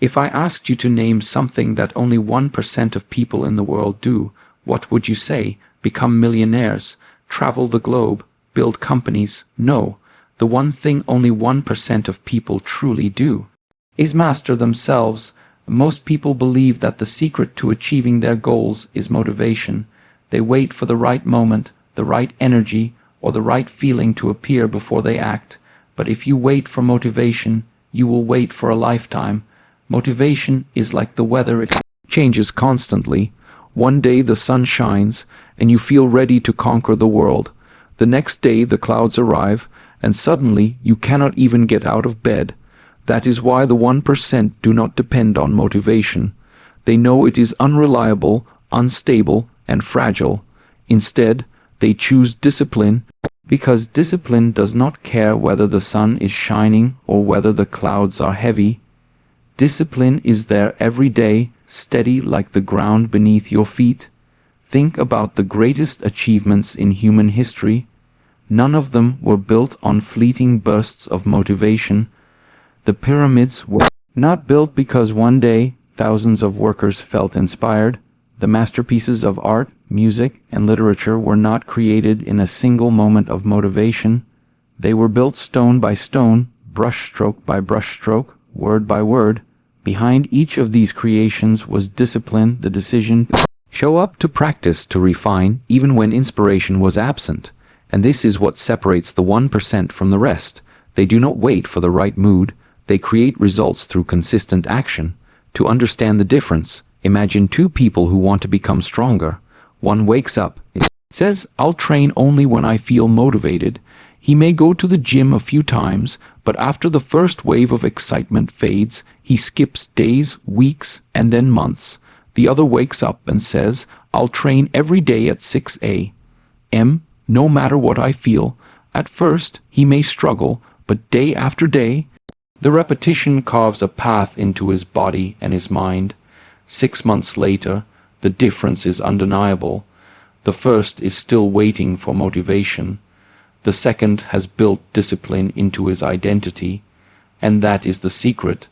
If I asked you to name something that only 1% of people in the world do, what would you say? Become millionaires, travel the globe, build companies? No, the one thing only 1% of people truly do is master themselves. Most people believe that the secret to achieving their goals is motivation. They wait for the right moment, the right energy, or the right feeling to appear before they act. But if you wait for motivation, you will wait for a lifetime. Motivation is like the weather, it changes constantly. One day the sun shines, and you feel ready to conquer the world. The next day the clouds arrive, and suddenly you cannot even get out of bed. That is why the 1% do not depend on motivation. They know it is unreliable, unstable, and fragile. Instead, they choose discipline, because discipline does not care whether the sun is shining or whether the clouds are heavy. Discipline is there every day, steady like the ground beneath your feet. Think about the greatest achievements in human history. None of them were built on fleeting bursts of motivation. The pyramids were not built because one day thousands of workers felt inspired. The masterpieces of art, music, and literature were not created in a single moment of motivation. They were built stone by stone, brushstroke by brushstroke, word by word. Behind each of these creations was discipline, the decision to show up, to practice, to refine, even when inspiration was absent. And this is what separates the 1% from the rest. They do not wait for the right mood. They create results through consistent action. To understand the difference, imagine two people who want to become stronger. One wakes up, says, "I'll train only when I feel motivated." He may go to the gym a few times, but after the first wave of excitement fades, he skips days, weeks, and then months. The other wakes up and says, "I'll train every day at 6 a.m., no matter what I feel." At first, he may struggle, but day after day, the repetition carves a path into his body and his mind. 6 months later, the difference is undeniable. The first is still waiting for motivation. The second has built discipline into his identity, and that is the secret.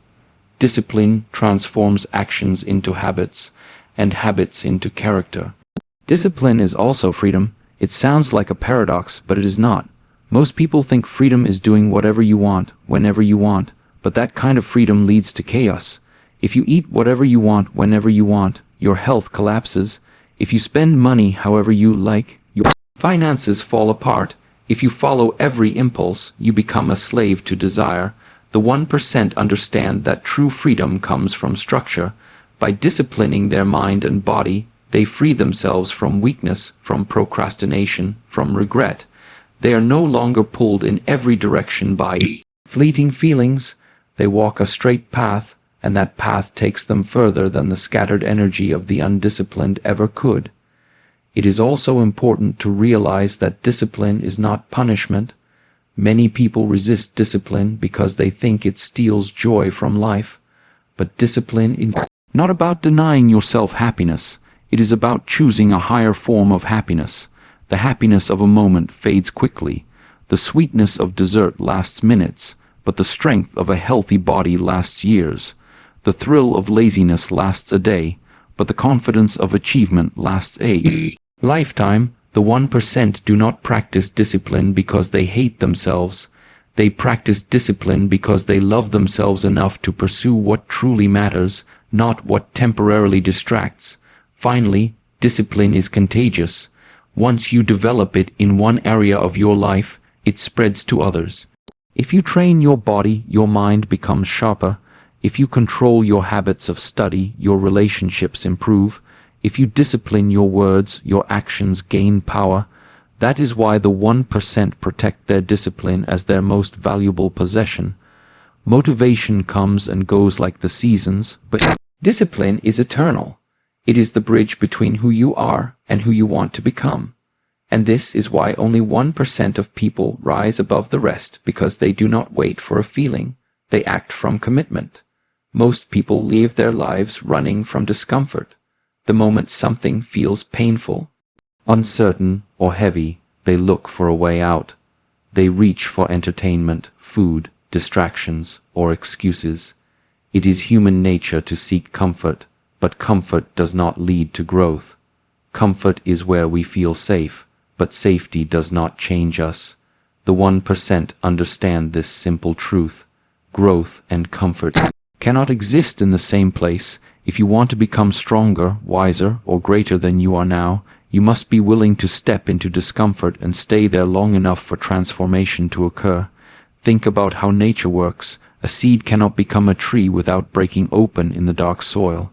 Discipline transforms actions into habits, and habits into character. Discipline is also freedom. It sounds like a paradox, but it is not. Most people think freedom is doing whatever you want, whenever you want, but that kind of freedom leads to chaos. If you eat whatever you want, whenever you want, your health collapses. If you spend money however you like, your finances fall apart. If you follow every impulse, you become a slave to desire. The 1% understand that true freedom comes from structure. By disciplining their mind and body, they free themselves from weakness, from procrastination, from regret. They are no longer pulled in every direction by fleeting feelings. They walk a straight path, and that path takes them further than the scattered energy of the undisciplined ever could. It is also important to realize that discipline is not punishment. Many people resist discipline because they think it steals joy from life. But discipline is not about denying yourself happiness. It is about choosing a higher form of happiness. The happiness of a moment fades quickly. The sweetness of dessert lasts minutes, but the strength of a healthy body lasts years. The thrill of laziness lasts a day, but the confidence of achievement lasts a lifetime. The 1% do not practice discipline because they hate themselves. They practice discipline because they love themselves enough to pursue what truly matters, not what temporarily distracts. Finally, discipline is contagious. Once you develop it in one area of your life, it spreads to others. If you train your body, your mind becomes sharper. If you control your habits of study, your relationships improve. If you discipline your words, your actions gain power. That is why the 1% protect their discipline as their most valuable possession. Motivation comes and goes like the seasons, but discipline is eternal. It is the bridge between who you are and who you want to become. And this is why only 1% of people rise above the rest, because they do not wait for a feeling. They act from commitment. Most people live their lives running from discomfort. The moment something feels painful, uncertain, or heavy, they look for a way out. They reach for entertainment, food, distractions, or excuses. It is human nature to seek comfort, but comfort does not lead to growth. Comfort is where we feel safe, but safety does not change us. The 1% understand this simple truth. Growth and comfort cannot exist in the same place. If you want to become stronger, wiser, or greater than you are now, you must be willing to step into discomfort and stay there long enough for transformation to occur. Think about how nature works. A seed cannot become a tree without breaking open in the dark soil.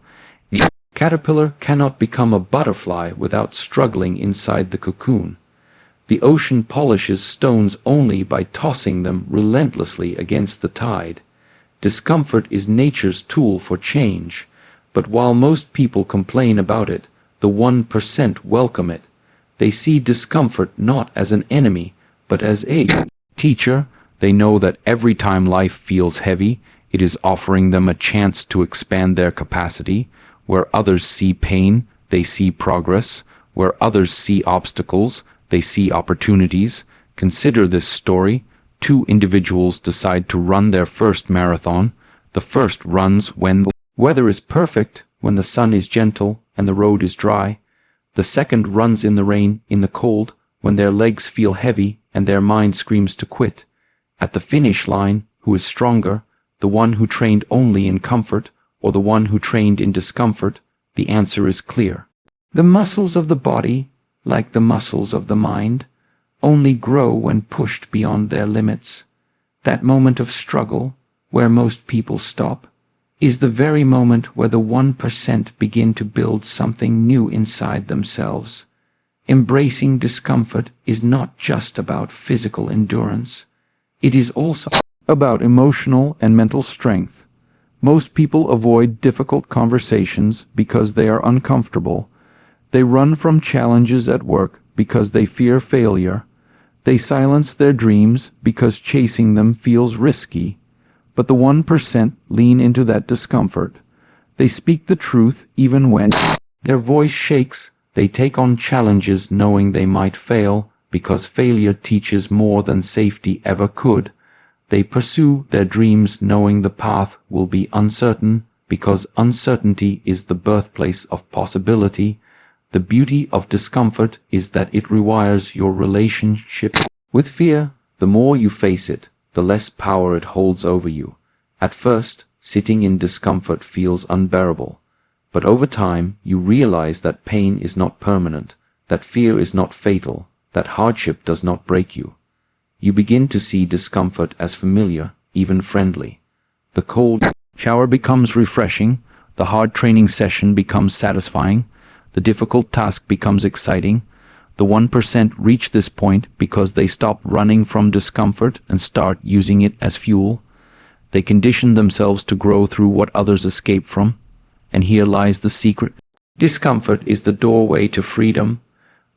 A caterpillar cannot become a butterfly without struggling inside the cocoon. The ocean polishes stones only by tossing them relentlessly against the tide. Discomfort is nature's tool for change, but while most people complain about it, the 1% welcome it. They see discomfort not as an enemy, but as a teacher. They know that every time life feels heavy, it is offering them a chance to expand their capacity. Where others see pain, they see progress. Where others see obstacles, they see opportunities. Consider this story. Two individuals decide to run their first marathon. The first runs when the weather is perfect, when the sun is gentle and the road is dry. The second runs in the rain, in the cold, when their legs feel heavy and their mind screams to quit. At the finish line, who is stronger, the one who trained only in comfort or the one who trained in discomfort? The answer is clear. The muscles of the body, like the muscles of the mind, only grow when pushed beyond their limits. That moment of struggle, where most people stop, is the very moment where the 1% begin to build something new inside themselves. Embracing discomfort is not just about physical endurance. It is also about emotional and mental strength. Most people avoid difficult conversations because they are uncomfortable. They run from challenges at work because they fear failure. They silence their dreams because chasing them feels risky. But the 1% lean into that discomfort. They speak the truth even when their voice shakes. They take on challenges knowing they might fail, because failure teaches more than safety ever could. They pursue their dreams knowing the path will be uncertain, because uncertainty is the birthplace of possibility. The beauty of discomfort is that it rewires your relationship with fear. The more you face it, the less power it holds over you. At first, sitting in discomfort feels unbearable, but over time you realize that pain is not permanent, that fear is not fatal, that hardship does not break you. You begin to see discomfort as familiar, even friendly. The cold shower becomes refreshing, the hard training session becomes satisfying, the difficult task becomes exciting. The 1% reach this point because they stop running from discomfort and start using it as fuel. They condition themselves to grow through what others escape from. And here lies the secret. Discomfort is the doorway to freedom.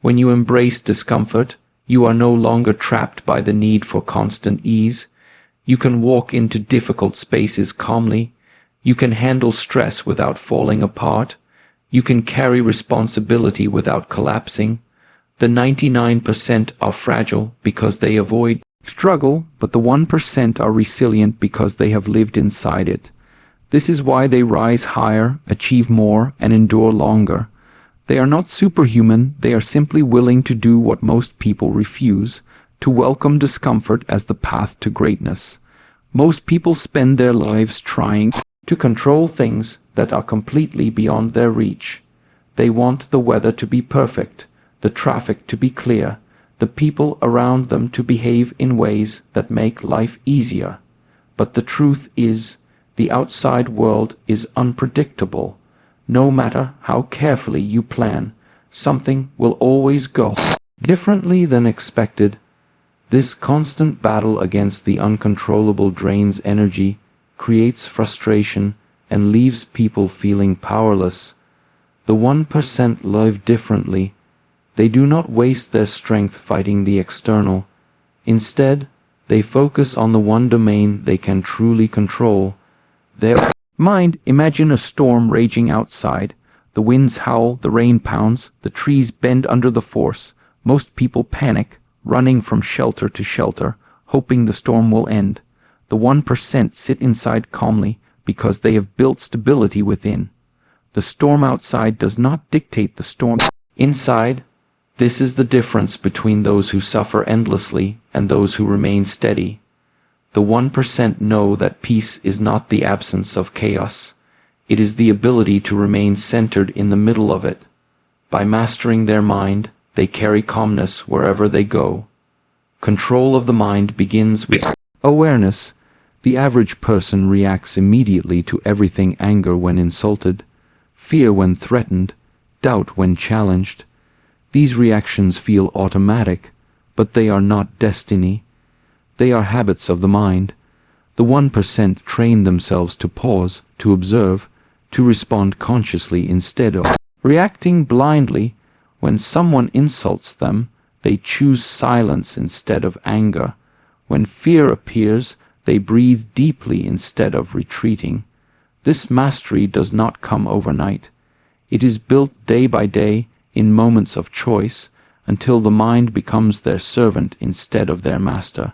When you embrace discomfort, you are no longer trapped by the need for constant ease. You can walk into difficult spaces calmly. You can handle stress without falling apart. You can carry responsibility without collapsing. The 99% are fragile because they avoid struggle, but the 1% are resilient because they have lived inside it. This is why they rise higher, achieve more, and endure longer. They are not superhuman, they are simply willing to do what most people refuse, to welcome discomfort as the path to greatness. Most people spend their lives trying to control things that are completely beyond their reach. They want the weather to be perfect, the traffic to be clear, the people around them to behave in ways that make life easier. But the truth is, the outside world is unpredictable. No matter how carefully you plan, something will always go differently than expected. This constant battle against the uncontrollable drains energy, creates frustration, and leaves people feeling powerless. The 1% live differently. They do not waste their strength fighting the external. Instead, they focus on the one domain they can truly control, their mind. Imagine a storm raging outside. The winds howl, the rain pounds, the trees bend under the force. Most people panic, running from shelter to shelter, hoping the storm will end. The 1% sit inside calmly, because they have built stability within. The storm outside does not dictate the storm inside. This is the difference between those who suffer endlessly and those who remain steady. The 1% know that peace is not the absence of chaos. It is the ability to remain centered in the middle of it. By mastering their mind, they carry calmness wherever they go. Control of the mind begins with awareness. The average person reacts immediately to everything: anger when insulted, fear when threatened, doubt when challenged. These reactions feel automatic, but they are not destiny. They are habits of the mind. The 1% train themselves to pause, to observe, to respond consciously instead of reacting blindly. When someone insults them, they choose silence instead of anger. When fear appears, they breathe deeply instead of retreating. This mastery does not come overnight. It is built day by day in moments of choice until the mind becomes their servant instead of their master.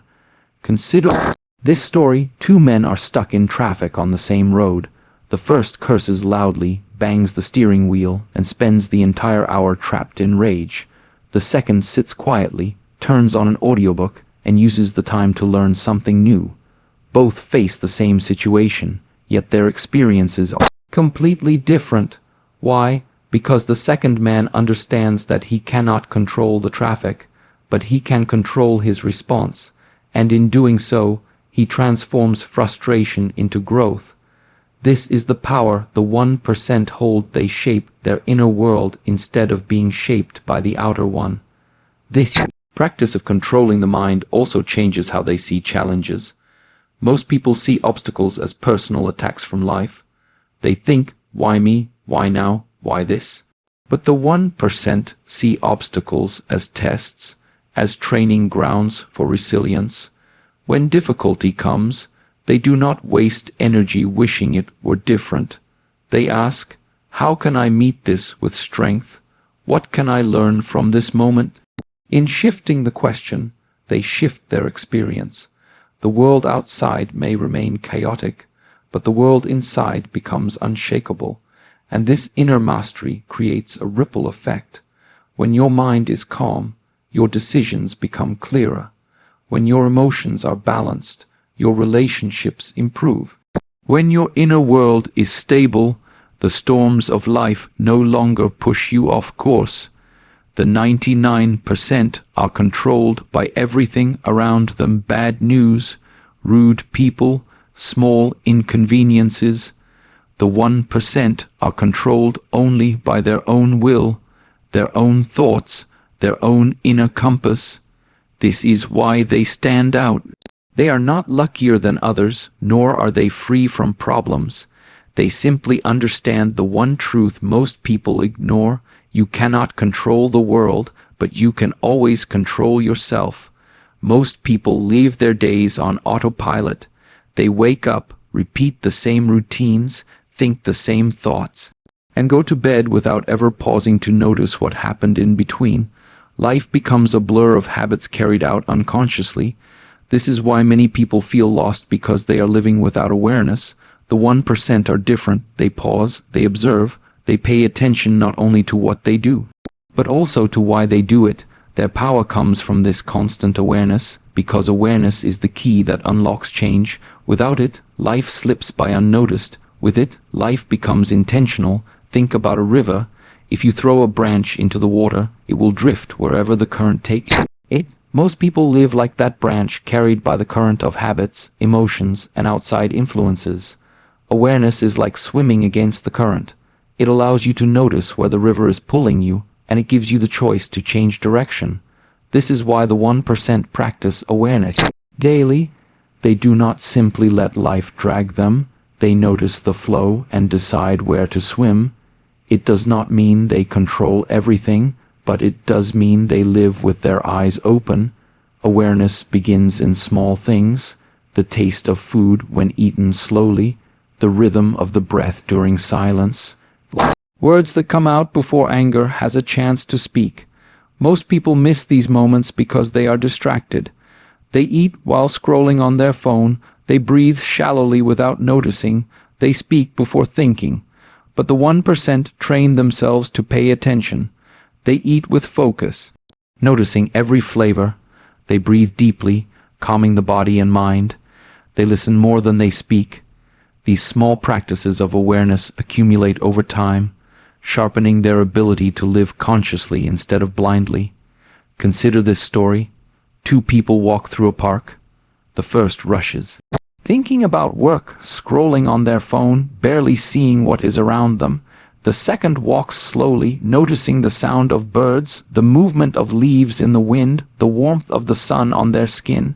Consider this story. Two men are stuck in traffic on the same road. The first curses loudly, bangs the steering wheel, and spends the entire hour trapped in rage. The second sits quietly, turns on an audiobook, and uses the time to learn something new. Both face the same situation, yet their experiences are completely different. Why? Because the second man understands that he cannot control the traffic, but he can control his response, and in doing so, he transforms frustration into growth. This is the power the 1% hold. They shape their inner world instead of being shaped by the outer one. This practice of controlling the mind also changes how they see challenges. Most people see obstacles as personal attacks from life. They think, why me? Why now? Why this? But the 1% see obstacles as tests, as training grounds for resilience. When difficulty comes, they do not waste energy wishing it were different. They ask, how can I meet this with strength? What can I learn from this moment? In shifting the question, they shift their experience. The world outside may remain chaotic, but the world inside becomes unshakable, and this inner mastery creates a ripple effect. When your mind is calm, your decisions become clearer. When your emotions are balanced, your relationships improve. When your inner world is stable, the storms of life no longer push you off course. The 99% are controlled by everything around them: bad news, rude people, small inconveniences. The 1% are controlled only by their own will, their own thoughts, their own inner compass. This is why they stand out. They are not luckier than others, nor are they free from problems. They simply understand the one truth most people ignore: you cannot control the world, but you can always control yourself. Most people live their days on autopilot. They wake up, repeat the same routines, think the same thoughts, and go to bed without ever pausing to notice what happened in between. Life becomes a blur of habits carried out unconsciously. This is why many people feel lost, because they are living without awareness. The 1% are different. They pause, they observe, they pay attention not only to what they do, but also to why they do it. Their power comes from this constant awareness, because awareness is the key that unlocks change. Without it, life slips by unnoticed. With it, life becomes intentional. Think about a river. If you throw a branch into the water, it will drift wherever the current takes it. Most people live like that branch, carried by the current of habits, emotions, and outside influences. Awareness is like swimming against the current. It allows you to notice where the river is pulling you, and it gives you the choice to change direction. This is why the 1% practice awareness daily. They do not simply let life drag them. They notice the flow and decide where to swim. It does not mean they control everything, but it does mean they live with their eyes open. Awareness begins in small things: the taste of food when eaten slowly, the rhythm of the breath during silence. Words that come out before anger has a chance to speak. Most people miss these moments because they are distracted. They eat while scrolling on their phone. They breathe shallowly without noticing. They speak before thinking. But the 1% train themselves to pay attention. They eat with focus, noticing every flavor. They breathe deeply, calming the body and mind. They listen more than they speak. These small practices of awareness accumulate over time, sharpening their ability to live consciously instead of blindly. Consider this story. Two people walk through a park. The first rushes, thinking about work, scrolling on their phone, barely seeing what is around them. The second walks slowly, noticing the sound of birds, the movement of leaves in the wind, the warmth of the sun on their skin.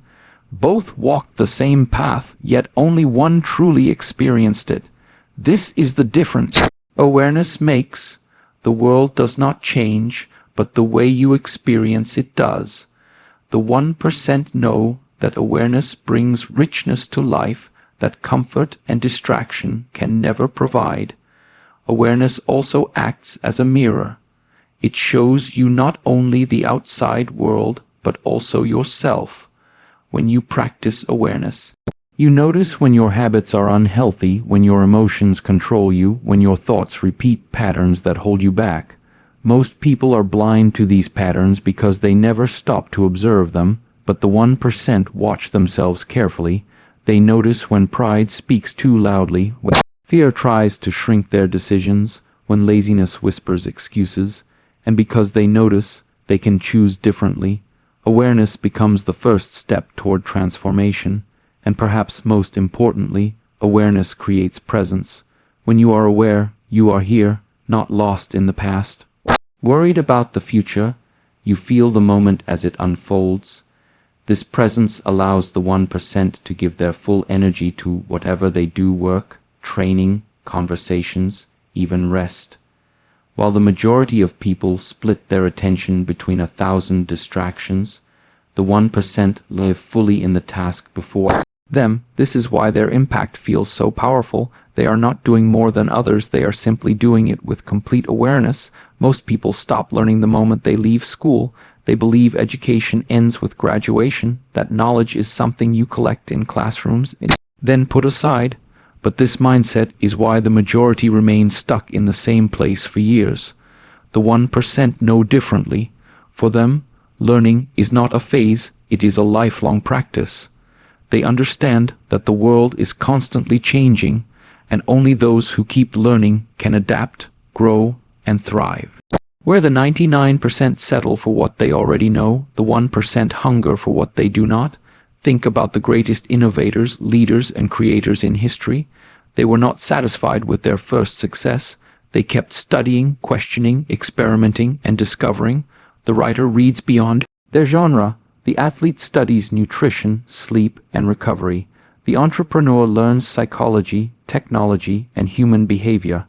Both walked the same path, yet only one truly experienced it. This is the difference awareness makes. The world does not change, but the way you experience it does. The 1% know that awareness brings richness to life that comfort and distraction can never provide. Awareness also acts as a mirror. It shows you not only the outside world, but also yourself. When you practice awareness, you notice when your habits are unhealthy, when your emotions control you, when your thoughts repeat patterns that hold you back. Most people are blind to these patterns because they never stop to observe them, but the 1% watch themselves carefully. They notice when pride speaks too loudly, when fear tries to shrink their decisions, when laziness whispers excuses, and because they notice, they can choose differently. Awareness becomes the first step toward transformation, and perhaps most importantly, awareness creates presence. When you are aware, you are here, not lost in the past. Worried about the future, you feel the moment as it unfolds. This presence allows the 1% to give their full energy to whatever they do: work, training, conversations, even rest. While the majority of people split their attention between 1,000 distractions, the 1% live fully in the task before them. This is why their impact feels so powerful. They are not doing more than others, they are simply doing it with complete awareness. Most people stop learning the moment they leave school. They believe education ends with graduation, that knowledge is something you collect in classrooms and then put aside. But this mindset is why the majority remain stuck in the same place for years. The 1% know differently. For them, learning is not a phase, it is a lifelong practice. They understand that the world is constantly changing, and only those who keep learning can adapt, grow, and thrive. Where the 99% settle for what they already know, the 1% hunger for what they do not. Think about the greatest innovators, leaders, and creators in history. They were not satisfied with their first success. They kept studying, questioning, experimenting, and discovering. The writer reads beyond their genre. The athlete studies nutrition, sleep, and recovery. The entrepreneur learns psychology, technology, and human behavior.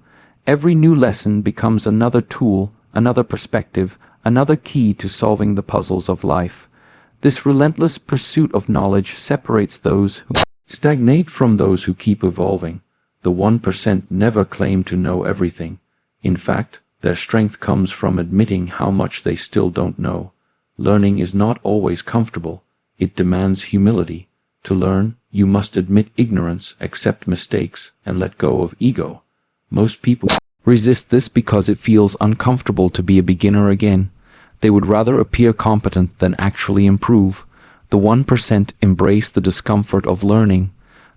Every new lesson becomes another tool, another perspective, another key to solving the puzzles of life. This relentless pursuit of knowledge separates those who stagnate from those who keep evolving. The 1% never claim to know everything. In fact, their strength comes from admitting how much they still don't know. Learning is not always comfortable. It demands humility. To learn, you must admit ignorance, accept mistakes, and let go of ego. Most people resist this because it feels uncomfortable to be a beginner again. They would rather appear competent than actually improve. The 1% embrace the discomfort of learning.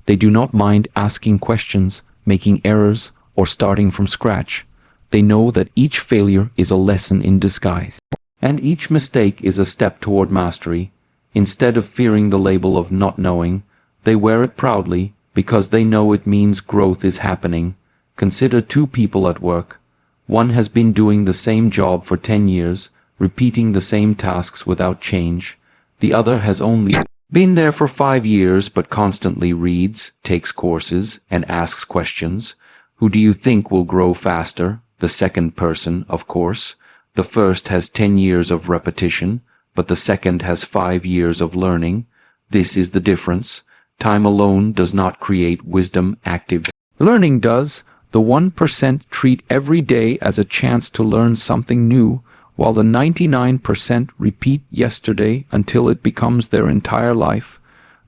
They do not mind asking questions, making errors, or starting from scratch. They know that each failure is a lesson in disguise, and each mistake is a step toward mastery. Instead of fearing the label of not knowing, they wear it proudly because they know it means growth is happening. Consider two people at work. One has been doing the same job for 10 years, repeating the same tasks without change. The other has only been there for 5 years but constantly reads, takes courses, and asks questions. Who do you think will grow faster? The second person, of course. The first has 10 years of repetition, but the second has 5 years of learning. This is the difference. Time alone does not create wisdom, active learning does. The 1% treat every day as a chance to learn something new, while the 99% repeat yesterday until it becomes their entire life.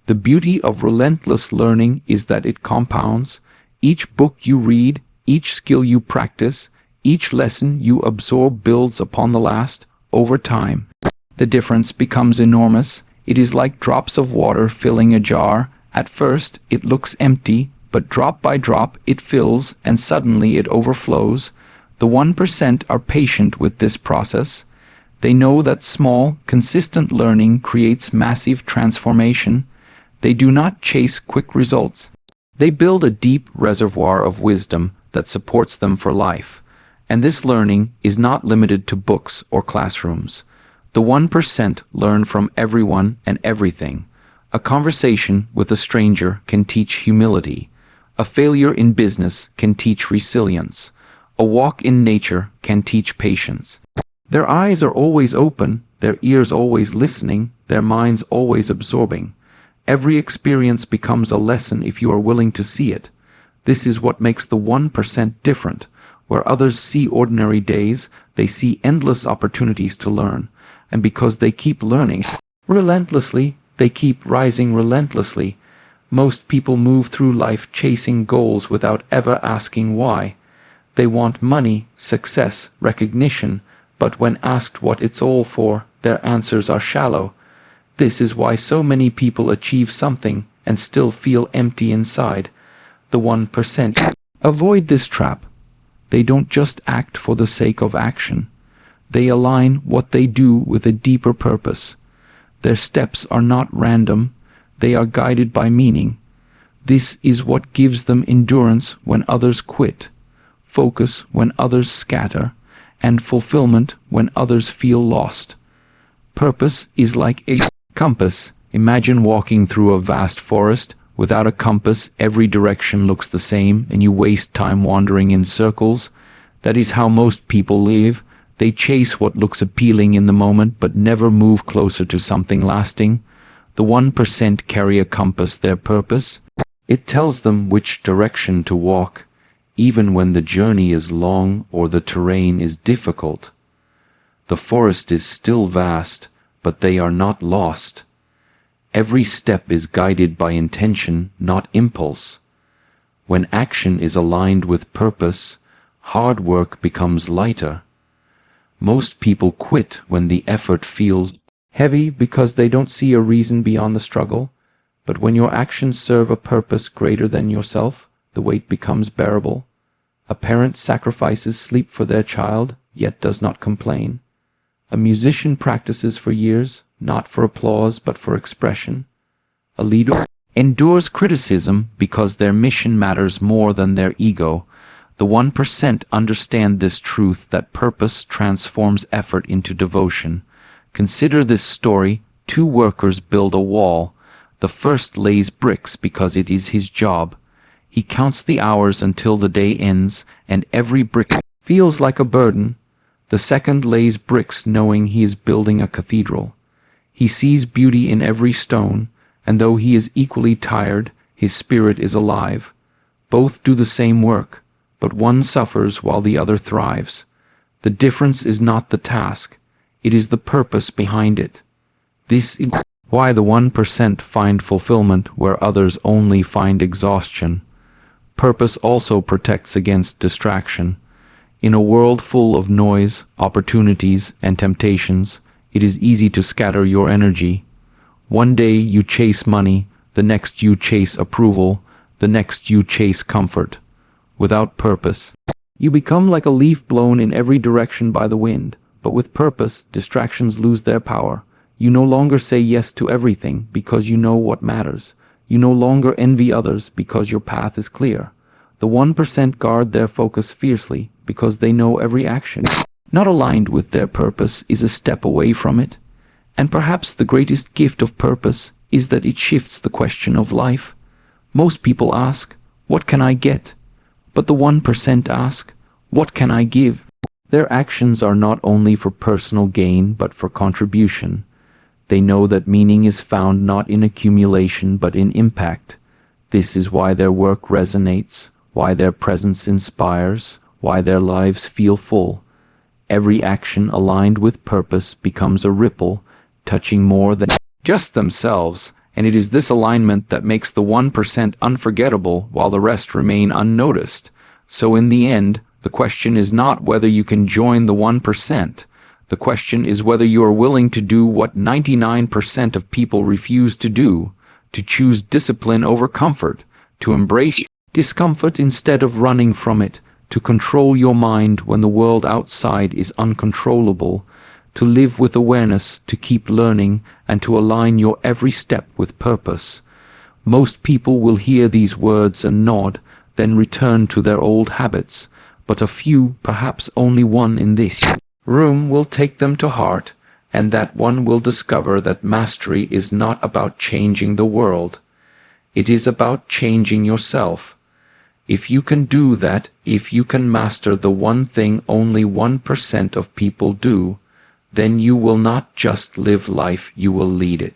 The beauty of relentless learning is that it compounds. Each book you read, each skill you practice, each lesson you absorb builds upon the last. Over time, the difference becomes enormous. It is like drops of water filling a jar. At first, it looks empty, but drop by drop it fills, and suddenly it overflows. The 1% are patient with this process. They know that small, consistent learning creates massive transformation. They do not chase quick results. They build a deep reservoir of wisdom that supports them for life. And this learning is not limited to books or classrooms. The 1% learn from everyone and everything. A conversation with a stranger can teach humility. A failure in business can teach resilience. A walk in nature can teach patience. Their eyes are always open, their ears always listening, their minds always absorbing. Every experience becomes a lesson if you are willing to see it. This is what makes the 1% different. Where others see ordinary days, they see endless opportunities to learn. And because they keep learning relentlessly, they keep rising relentlessly. Most people move through life chasing goals without ever asking why. They want money, success, recognition, but when asked what it's all for, their answers are shallow. This is why so many people achieve something and still feel empty inside. The 1% avoid this trap. They don't just act for the sake of action. They align what they do with a deeper purpose. Their steps are not random. They are guided by meaning. This is what gives them endurance when others quit, focus when others scatter, and fulfillment when others feel lost. Purpose is like a compass. Imagine walking through a vast forest. Without a compass, every direction looks the same, and you waste time wandering in circles. That is how most people live. They chase what looks appealing in the moment, but never move closer to something lasting. The 1% carry a compass, their purpose. It tells them which direction to walk, even when the journey is long or the terrain is difficult. The forest is still vast, but they are not lost. Every step is guided by intention, not impulse. When action is aligned with purpose, hard work becomes lighter. Most people quit when the effort feels heavy because they don't see a reason beyond the struggle. But when your actions serve a purpose greater than yourself, the weight becomes bearable. A parent sacrifices sleep for their child, yet does not complain. A musician practices for years, not for applause but for expression. A leader endures criticism because their mission matters more than their ego. The 1% understand this truth that purpose transforms effort into devotion. Consider this story. 2 workers build a wall. The first lays bricks because it is his job. He counts the hours until the day ends, and every brick feels like a burden. The second lays bricks knowing he is building a cathedral. He sees beauty in every stone, and though he is equally tired, his spirit is alive. Both do the same work, but one suffers while the other thrives. The difference is not the task, it is the purpose behind it. This is why the 1% find fulfillment where others only find exhaustion. Purpose also protects against distraction. In a world full of noise, opportunities, and temptations, it is easy to scatter your energy. One day you chase money, the next you chase approval, the next you chase comfort. Without purpose, you become like a leaf blown in every direction by the wind. But with purpose, distractions lose their power. You no longer say yes to everything because you know what matters. You no longer envy others because your path is clear. The 1% guard their focus fiercely because they know every action not aligned with their purpose is a step away from it. And perhaps the greatest gift of purpose is that it shifts the question of life. Most people ask, what can I get? But the 1% ask, what can I give? Their actions are not only for personal gain but for contribution. They know that meaning is found not in accumulation but in impact. This is why their work resonates, why their presence inspires, why their lives feel full. Every action aligned with purpose becomes a ripple, touching more than just themselves And it is this alignment that makes the 1% unforgettable while the rest remain unnoticed. So in the end, the question is not whether you can join the 1%. The question is whether you are willing to do what 99% of people refuse to do, to choose discipline over comfort, to embrace discomfort instead of running from it, to control your mind when the world outside is uncontrollable, to live with awareness, to keep learning, and to align your every step with purpose. Most people will hear these words and nod, then return to their old habits, but a few, perhaps only one in this room, will take them to heart, and that one will discover that mastery is not about changing the world. It is about changing yourself. If you can do that, if you can master the one thing only 1% of people do, then you will not just live life, you will lead it.